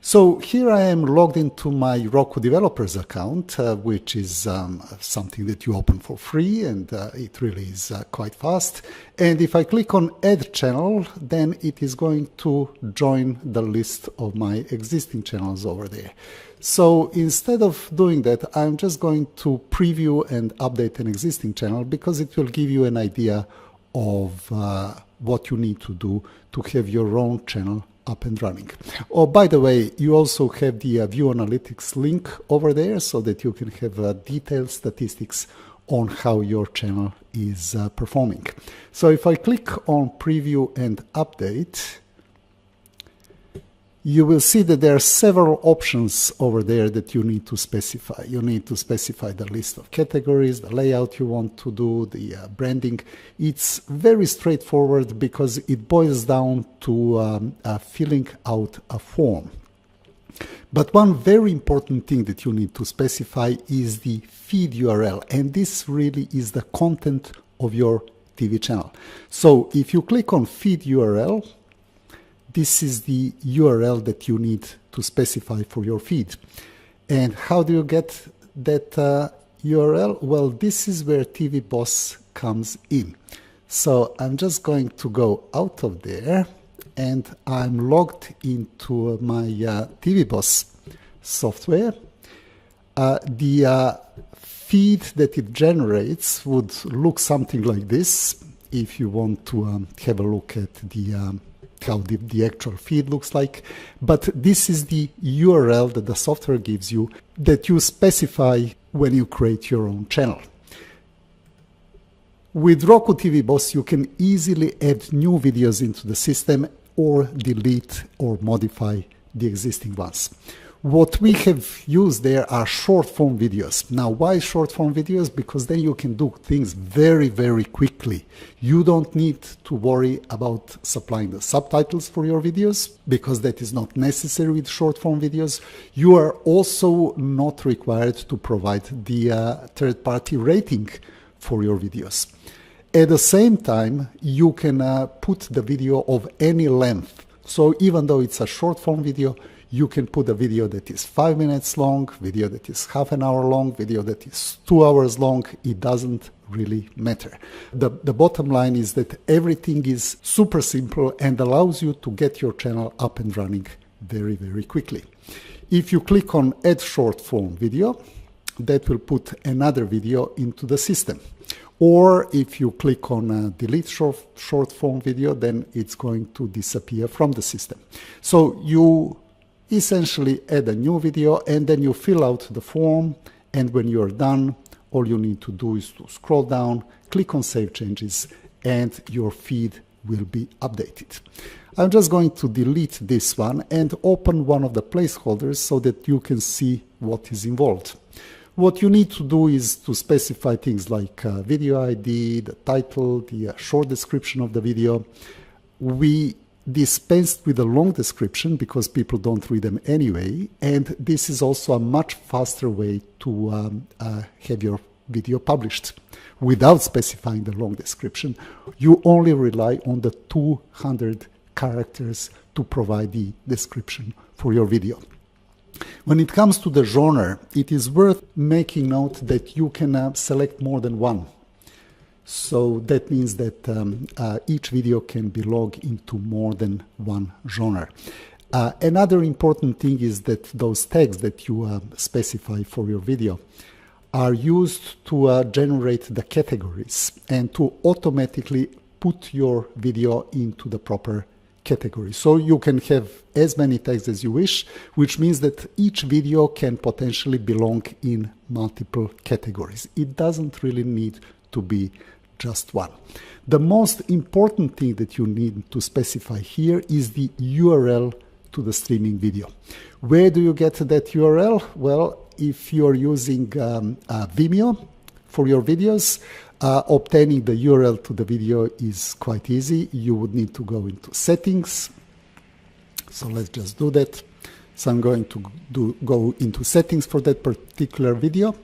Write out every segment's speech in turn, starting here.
So here I am logged into my Roku developers account, which is something that you open for free, and it really is quite fast. And if I click on Add Channel, then it is going to join the list of my existing channels over there. So instead of doing that, I'm just going to preview and update an existing channel because it will give you an idea of what you need to do to have your own channel up and running. Oh, by the way, you also have the View Analytics link over there so that you can have detailed statistics on how your channel is performing. So if I click on Preview and Update, you will see that there are several options over there that you need to specify. You need to specify the list of categories, the layout you want to do, the branding. It's very straightforward because it boils down to filling out a form. But one very important thing that you need to specify is the feed URL, and this really is the content of your TV channel. So if you click on feed URL, this is the URL that you need to specify for your feed. And how do you get that URL? Well, this is where tvboss comes in. So I'm just going to go out of there, and I'm logged into my tvboss software. The feed that it generates would look something like this if you want to have a look at how the actual feed looks like. But this is the URL that the software gives you that you specify when you create your own channel. With Roku TV Boss, you can easily add new videos into the system or delete or modify the existing ones. What we have used there are short form videos. Now, why short form videos? Because then you can do things very, very quickly. You don't need to worry about supplying the subtitles for your videos because that is not necessary with short form videos. You are also not required to provide the third-party rating for your videos. At the same time, you can put the video of any length. So even though it's a short form video, you can put a video that is 5 minutes long, video that is half an hour long, video that is 2 hours long. It doesn't really matter. The bottom line is that everything is super simple and allows you to get your channel up and running very, very quickly. If you click on Add Short Form Video, that will put another video into the system. Or if you click on Delete Short Form Video, then it's going to disappear from the system. So you essentially add a new video and then you fill out the form, and when you're done, all you need to do is to scroll down, click on Save Changes, and your feed will be updated. I'm just going to delete this one and open one of the placeholders so that you can see what is involved. What you need to do is to specify things like video ID, the title, the short description of the video. We dispensed with a long description because people don't read them anyway, and this is also a much faster way to have your video published. Without specifying the long description, you only rely on the 200 characters to provide the description for your video. When it comes to the genre, it is worth making note that you can select more than one. So that means that each video can belong into more than one genre. Another important thing is that those tags that you specify for your video are used to generate the categories and to automatically put your video into the proper category. So you can have as many tags as you wish, which means that each video can potentially belong in multiple categories. It doesn't really need to be just one. The most important thing that you need to specify here is the URL to the streaming video. Where do you get that URL? Well, if you're using Vimeo for your videos, obtaining the URL to the video is quite easy. You would need to go into settings. So let's just do that. So I'm going to go into settings for that particular video.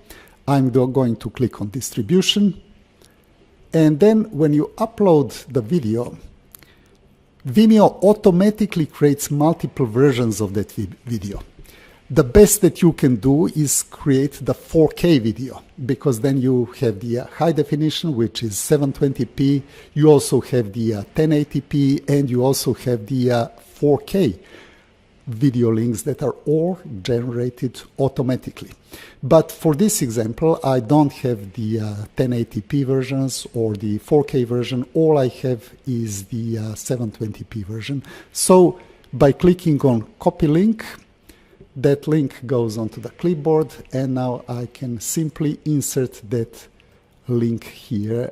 I'm going to click on distribution. And then when you upload the video, Vimeo automatically creates multiple versions of that video. The best that you can do is create the 4K video, because then you have the high definition, which is 720p. You also have the 1080p, and you also have the 4K video links that are all generated automatically. But for this example, I don't have the 1080p versions or the 4K version. All I have is the 720p version. So by clicking on copy link, that link goes onto the clipboard, and now I can simply insert that link here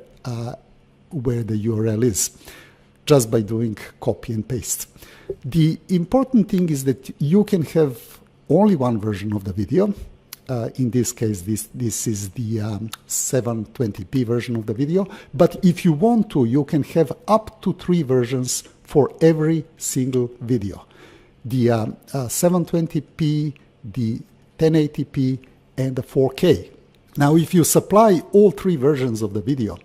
where the URL is, just by doing copy and paste. The important thing is that you can have only one version of the video. In this case, this is the 720p version of the video. But if you want to, you can have up to 3 versions for every single video. The 720p, the 1080p, and the 4K. Now, if you supply all 3 versions of the video,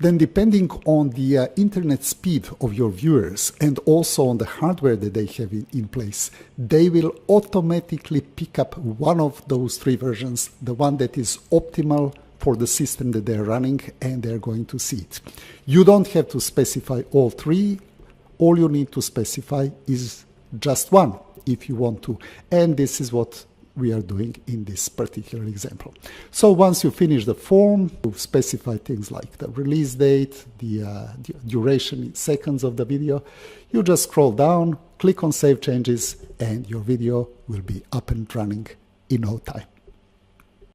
then depending on the internet speed of your viewers and also on the hardware that they have in place, they will automatically pick up one of those 3 versions, the one that is optimal for the system that they're running, and they're going to see it. You don't have to specify all 3. All you need to specify is just one if you want to. And this is what we are doing in this particular example. So once you finish the form, you specify things like the release date, the duration in seconds of the video. You just scroll down, click on Save Changes, and your video will be up and running in no time.